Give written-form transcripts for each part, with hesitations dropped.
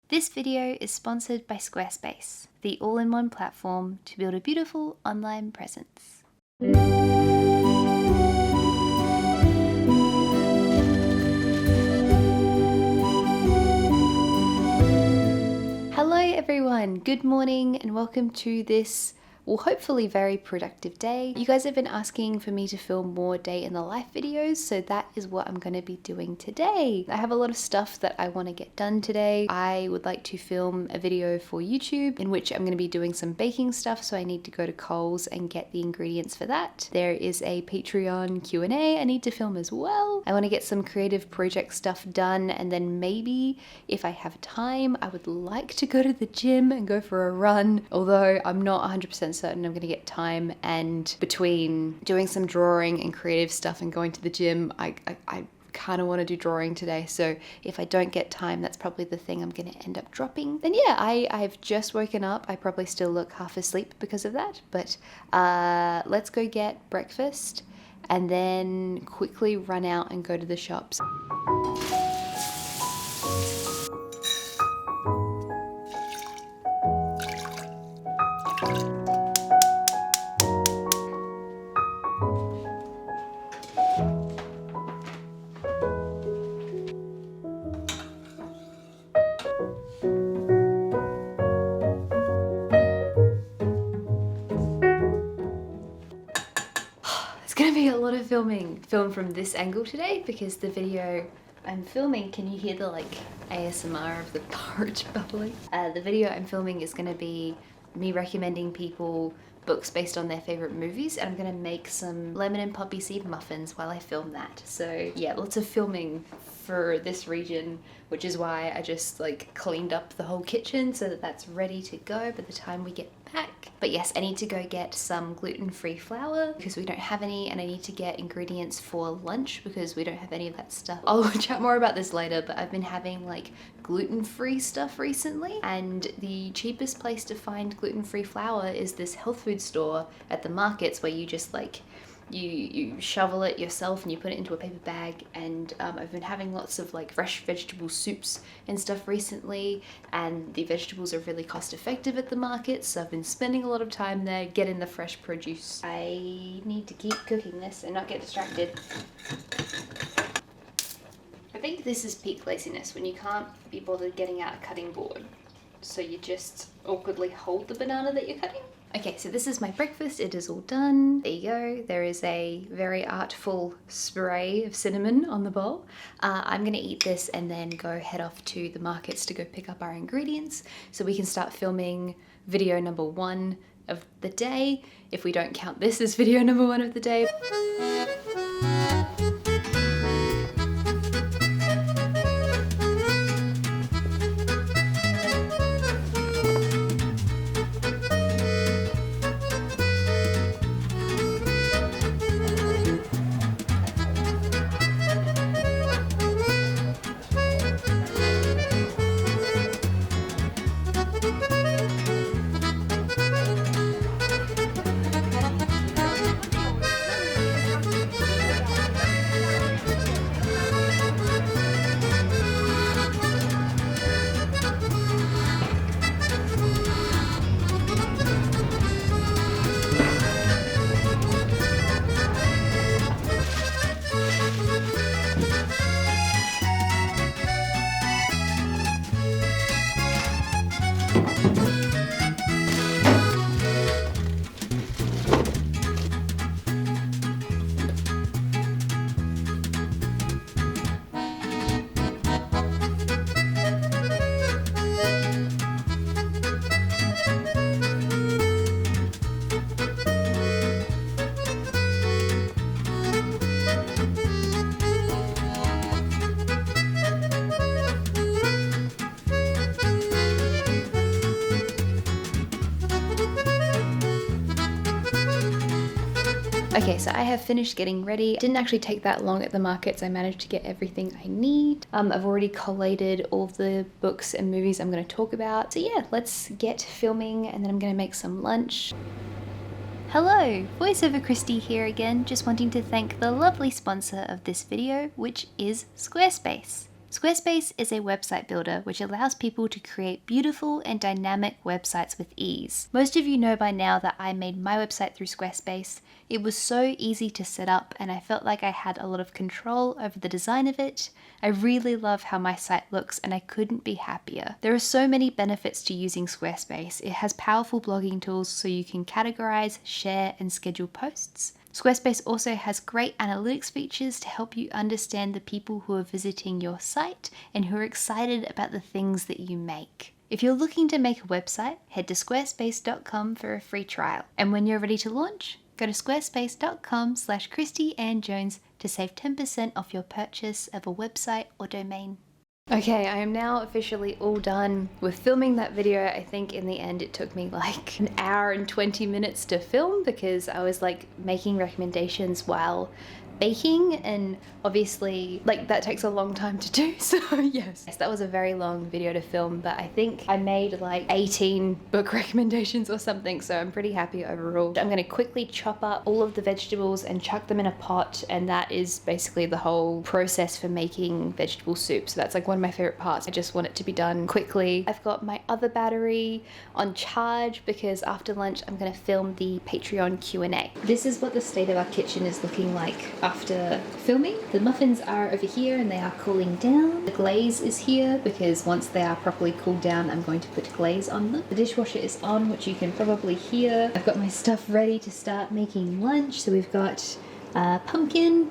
This video is sponsored by Squarespace, the all-in-one platform to build a beautiful online presence. Hello everyone, good morning and welcome to this hopefully very productive day. You guys have been asking for me to film more day in the life videos, so that is what I'm going to be doing today. I have a lot of stuff that I want to get done today. I would like to film a video for YouTube in which I'm going to be doing some baking stuff, so I need to go to Coles and get the ingredients for that. There is a Patreon Q&A I need to film as well. I want to get some creative project stuff done, and then maybe if I have time I would like to go to the gym and go for a run, although I'm not 100% certain I'm going to get time, and between doing some drawing and creative stuff and going to the gym, I kind of want to do drawing today, so if I don't get time, that's probably the thing I'm going to end up dropping. Then yeah, I've just woken up. I probably still look half asleep because of that, but let's go get breakfast and then quickly run out and go to the shops. Gonna be a lot of film from this angle today because the video I'm filming, can you hear the like ASMR of the porridge bubbling? The video I'm filming is gonna be me recommending people books based on their favorite movies, and I'm gonna make some lemon and poppy seed muffins while I film that. So yeah, lots of filming for this region, which is why I just like cleaned up the whole kitchen so that that's ready to go by the time we get back. But yes, I need to go get some gluten-free flour because we don't have any, and I need to get ingredients for lunch because we don't have any of that stuff. I'll chat more about this later, but I've been having like gluten-free stuff recently, and the cheapest place to find gluten-free flour is this health food store at the markets where you just like you shovel it yourself and you put it into a paper bag. And I've been having lots of like fresh vegetable soups and stuff recently, and the vegetables are really cost effective at the market, so I've been spending a lot of time there getting the fresh produce. I need to keep cooking this and not get distracted. I think this is peak laziness, when you can't be bothered getting out a cutting board, so you just awkwardly hold the banana that you're cutting. Okay, so this is my breakfast. It is all done. There you go. There is a very artful spray of cinnamon on the bowl. I'm gonna eat this and then go head off to the markets to go pick up our ingredients so we can start filming video number 1 of the day, if we don't count this as video number 1 of the day. Okay, so I have finished getting ready. It didn't actually take that long at the markets. I managed to get everything I need. I've already collated all of the books and movies I'm going to talk about. So yeah, let's get filming and then I'm going to make some lunch. Hello, voiceover Christy here again, just wanting to thank the lovely sponsor of this video, which is Squarespace. Squarespace is a website builder which allows people to create beautiful and dynamic websites with ease. Most of you know by now that I made my website through Squarespace. It was so easy to set up and I felt like I had a lot of control over the design of it. I really love how my site looks and I couldn't be happier. There are so many benefits to using Squarespace. It has powerful blogging tools so you can categorize, share, and schedule posts. Squarespace also has great analytics features to help you understand the people who are visiting your site and who are excited about the things that you make. If you're looking to make a website, head to squarespace.com for a free trial. And when you're ready to launch, go to squarespace.com/ChristyAnnJones to save 10% off your purchase of a website or domain. Okay, I am now officially all done with filming that video. I think in the end it took me like an hour and 20 minutes to film because I was like making recommendations while baking, and obviously like that takes a long time to do, so yes, that was a very long video to film, but I think I made like 18 book recommendations or something, so I'm pretty happy overall. I'm gonna quickly chop up all of the vegetables and chuck them in a pot, and that is basically the whole process for making vegetable soup, so that's like one of my favorite parts. I just want it to be done quickly. I've got my other battery on charge because after lunch I'm gonna film the Patreon Q&A. This is what the state of our kitchen is looking like after filming. The muffins are over here and they are cooling down. The glaze is here because once they are properly cooled down I'm going to put glaze on them. The dishwasher is on, which you can probably hear. I've got my stuff ready to start making lunch. So we've got pumpkin,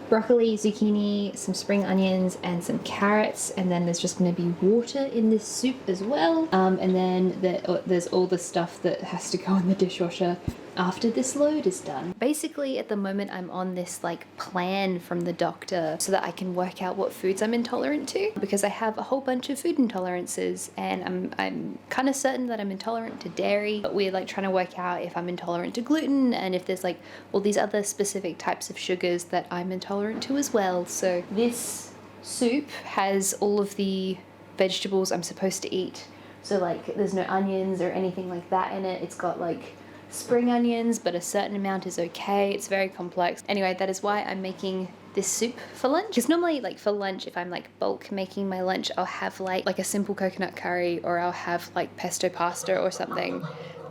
broccoli, zucchini, some spring onions, and some carrots, and then there's just going to be water in this soup as well. And then there's all the stuff that has to go in the dishwasher after this load is done. Basically at the moment I'm on this like plan from the doctor so that I can work out what foods I'm intolerant to, because I have a whole bunch of food intolerances and I'm kind of certain that I'm intolerant to dairy, but we're like trying to work out if I'm intolerant to gluten and if there's like all these other specific types of sugars that I'm intolerant to as well. So this soup has all of the vegetables I'm supposed to eat. So like there's no onions or anything like that in it. It's got like spring onions, but a certain amount is okay. It's very complex. Anyway, that is why I'm making this soup for lunch. Because normally like for lunch, if I'm like bulk making my lunch, I'll have like a simple coconut curry, or I'll have like pesto pasta or something.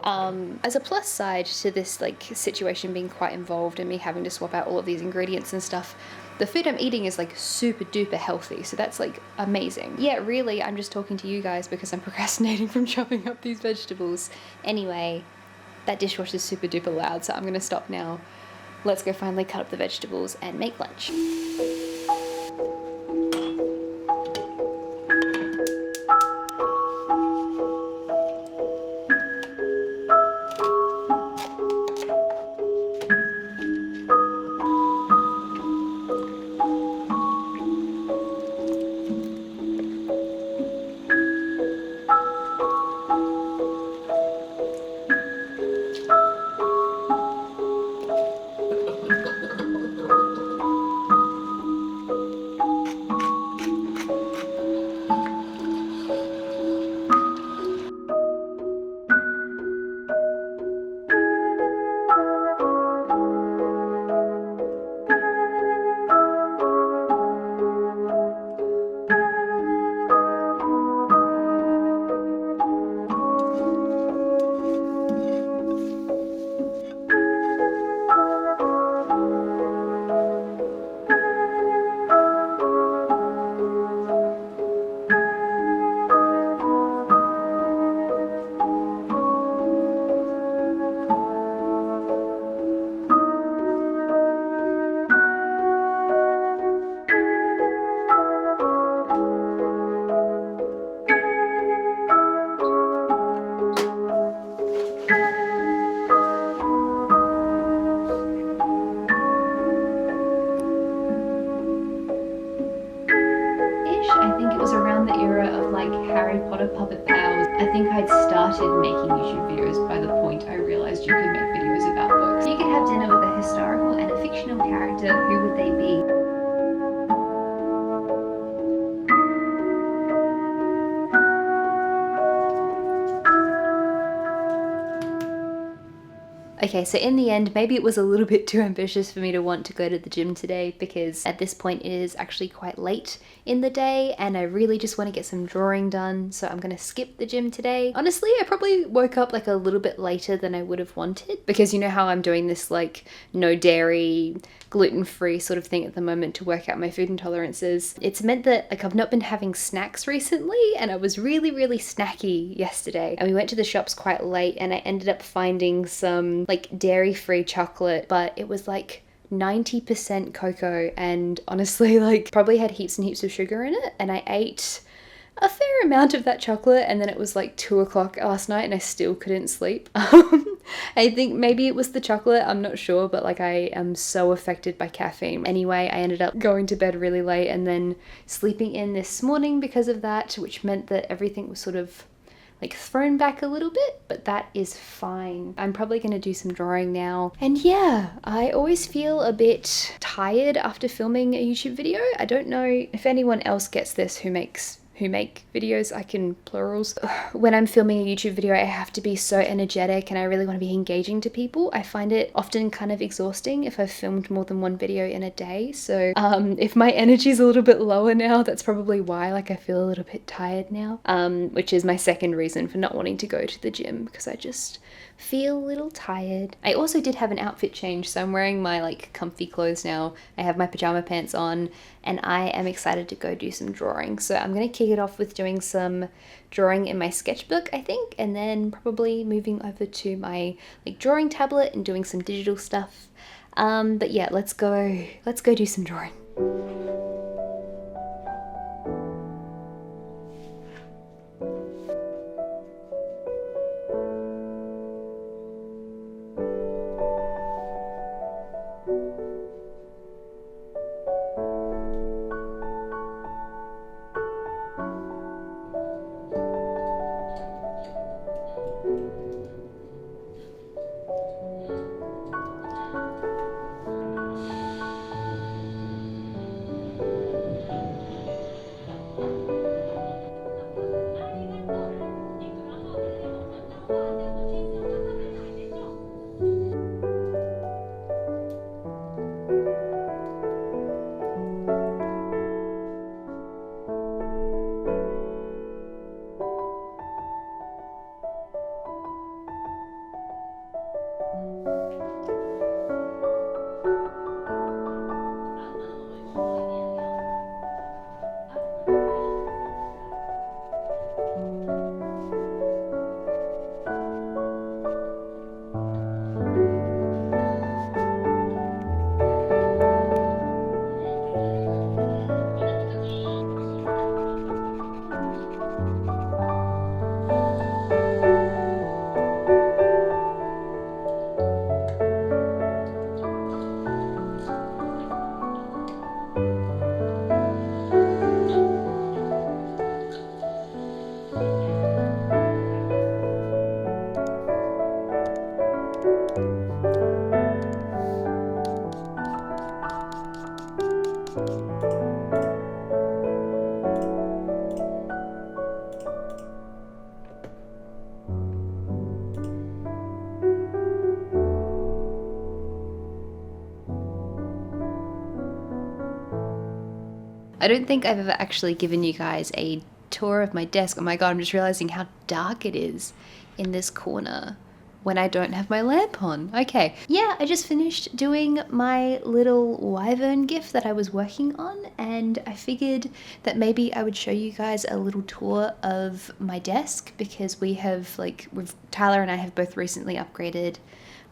As a plus side to this like situation being quite involved and me having to swap out all of these ingredients and stuff, the food I'm eating is like super duper healthy, so that's like amazing. Yeah, really, I'm just talking to you guys because I'm procrastinating from chopping up these vegetables. Anyway, that dishwasher is super duper loud, so I'm gonna stop now. Let's go finally cut up the vegetables and make lunch. Harry Potter puppet pals. I think I'd started making YouTube videos by the point I realized you could make videos about books. You could have dinner with a historical and a fictional character. Who would they be? Okay, so in the end, maybe it was a little bit too ambitious for me to want to go to the gym today, because at this point it is actually quite late in the day and I really just want to get some drawing done, so I'm gonna skip the gym today. Honestly, I probably woke up like a little bit later than I would have wanted, because you know how I'm doing this like no dairy, gluten-free sort of thing at the moment to work out my food intolerances. It's meant that like I've not been having snacks recently, and I was really snacky yesterday, and we went to the shops quite late and I ended up finding some like dairy-free chocolate, but it was like 90% cocoa, and honestly like probably had heaps and heaps of sugar in it, and I ate a fair amount of that chocolate, and then it was like 2 o'clock last night and I still couldn't sleep. I think maybe it was the chocolate, I'm not sure, but like I am so affected by caffeine. Anyway, I ended up going to bed really late and then sleeping in this morning because of that, which meant that everything was sort of like thrown back a little bit, but that is fine. I'm probably gonna do some drawing now. And yeah, I always feel a bit tired after filming a YouTube video. I don't know if anyone else gets this who make videos, I can plurals. When I'm filming a YouTube video, I have to be so energetic and I really want to be engaging to people. I find it often kind of exhausting if I've filmed more than one video in a day. So if my energy is a little bit lower now, that's probably why. Like I feel a little bit tired now, which is my second reason for not wanting to go to the gym, because I just feel a little tired. I also did have an outfit change, so I'm wearing my like comfy clothes now. I have my pajama pants on and I am excited to go do some drawing. So I'm gonna kick it off with doing some drawing in my sketchbook, I think, and then probably moving over to my like drawing tablet and doing some digital stuff. But yeah, let's go do some drawing. I don't think I've ever actually given you guys a tour of my desk. Oh my god, I'm just realizing how dark it is in this corner when I don't have my lamp on. Okay, yeah, I just finished doing my little wyvern gif that I was working on, and I figured that maybe I would show you guys a little tour of my desk, because Tyler and I have both recently upgraded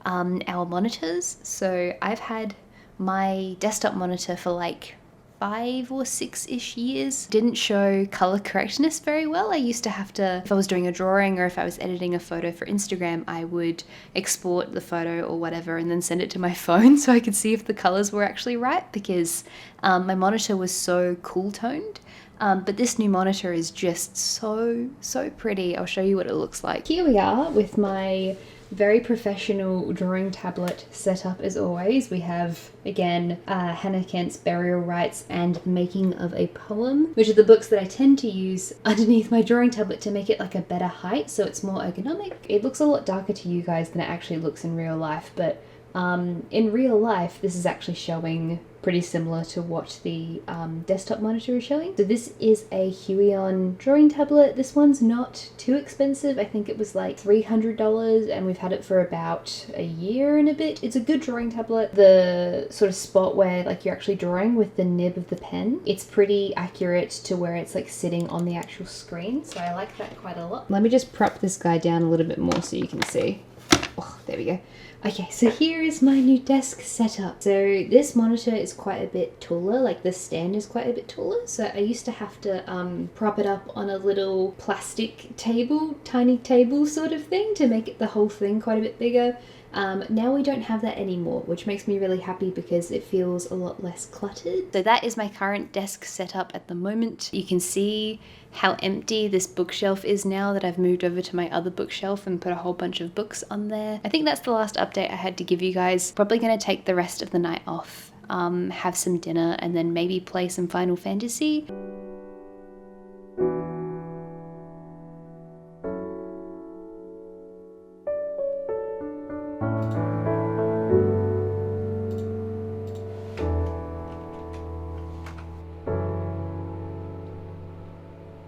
our monitors. So I've had my desktop monitor for like 5 or 6-ish years. Didn't show color correctness very well. I used to have to, if I was doing a drawing or if I was editing a photo for Instagram, I would export the photo or whatever and then send it to my phone so I could see if the colors were actually right, because my monitor was so cool toned. But this new monitor is just so pretty. I'll show you what it looks like. Here we are with my Very professional drawing tablet setup as always. We have, again, Hannah Kent's Burial Rites and Making of a Poem, which are the books that I tend to use underneath my drawing tablet to make it like a better height so it's more ergonomic. It looks a lot darker to you guys than it actually looks in real life, but in real life this is actually showing pretty similar to what the desktop monitor is showing. So this is a Huion drawing tablet. This one's not too expensive. I think it was like $300 and we've had it for about a year and a bit. It's a good drawing tablet. The sort of spot where like you're actually drawing with the nib of the pen, it's pretty accurate to where it's like sitting on the actual screen. So I like that quite a lot. Let me just prop this guy down a little bit more so you can see. Oh, there we go. Okay, so here is my new desk setup. So this monitor is quite a bit taller, like the stand is quite a bit taller. So I used to have to prop it up on a little plastic table, tiny table sort of thing to make it the whole thing quite a bit bigger. Now we don't have that anymore, which makes me really happy because it feels a lot less cluttered. So that is my current desk setup at the moment. You can see how empty this bookshelf is now that I've moved over to my other bookshelf and put a whole bunch of books on there. I think that's the last update I had to give you guys. Probably gonna take the rest of the night off, have some dinner, and then maybe play some Final Fantasy.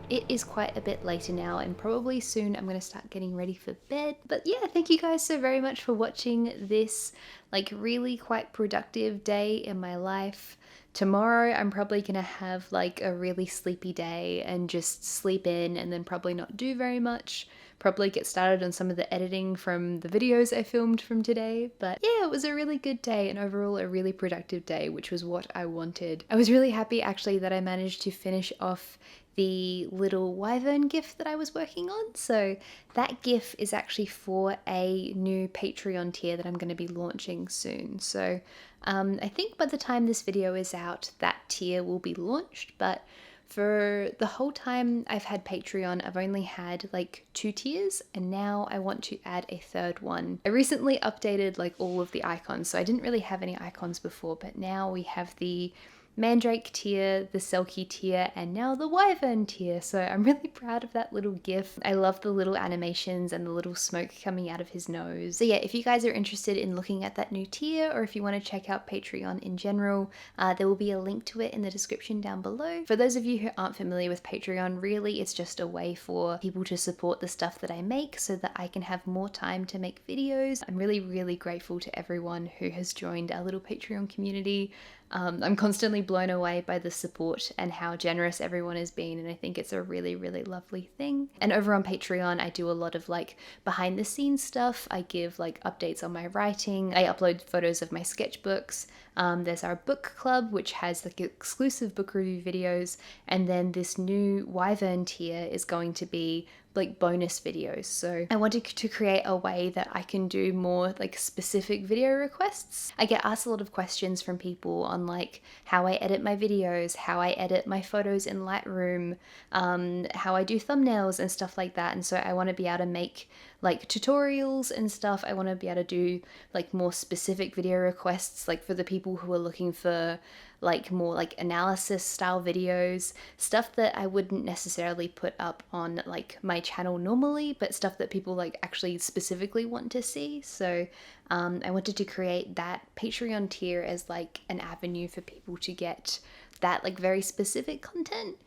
It is quite a bit later now and probably soon I'm going to start getting ready for bed. But yeah, thank you guys so very much for watching this like really quite productive day in my life. Tomorrow I'm probably going to have like a really sleepy day and just sleep in and then probably not do very much. Probably get started on some of the editing from the videos I filmed from today. But yeah, it was a really good day and overall a really productive day, which was what I wanted. I was really happy actually that I managed to finish off the little wyvern GIF that I was working on. So that GIF is actually for a new Patreon tier that I'm going to be launching soon. So I think by the time this video is out, that tier will be launched, but for the whole time I've had Patreon, I've only had like 2 tiers and now I want to add a third one. I recently updated like all of the icons, so I didn't really have any icons before, but now we have the Mandrake tier, the Selkie tier, and now the Wyvern tier. So I'm really proud of that little GIF. I love the little animations and the little smoke coming out of his nose. So yeah, if you guys are interested in looking at that new tier or if you want to check out Patreon in general, there will be a link to it in the description down below. For those of you who aren't familiar with Patreon, really it's just a way for people to support the stuff that I make so that I can have more time to make videos. I'm really, really grateful to everyone who has joined our little Patreon community. I'm constantly blown away by the support and how generous everyone has been, and I think it's a really, really lovely thing. And over on Patreon, I do a lot of like behind the scenes stuff. I give like updates on my writing. I upload photos of my sketchbooks. There's our book club, which has like exclusive book review videos, and then this new Wyvern tier is going to be like bonus videos. So I wanted to create a way that I can do more like specific video requests. I get asked a lot of questions from people on like how I edit my videos, how I edit my photos in Lightroom, how I do thumbnails and stuff like that. And so I want to be able to make like tutorials and stuff. I want to be able to do like more specific video requests, like for the people who are looking for like more like analysis style videos, stuff that I wouldn't necessarily put up on like my channel normally, but stuff that people like actually specifically want to see. So I wanted to create that Patreon tier as like an avenue for people to get that like very specific content.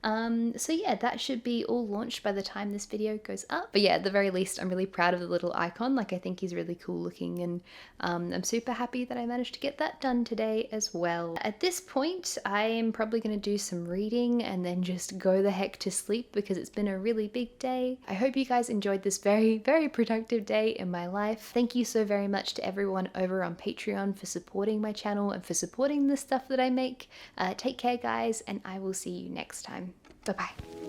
So yeah, that should be all launched by the time this video goes up. But yeah, at the very least, I'm really proud of the little icon. Like I think he's really cool looking, and I'm super happy that I managed to get that done today as well. At this point, I am probably going to do some reading and then just go the heck to sleep because it's been a really big day. I hope you guys enjoyed this very, very productive day in my life. Thank you so very much to everyone over on Patreon for supporting my channel and for supporting the stuff that I make. Take care, guys, and I will see you next time. Bye-bye.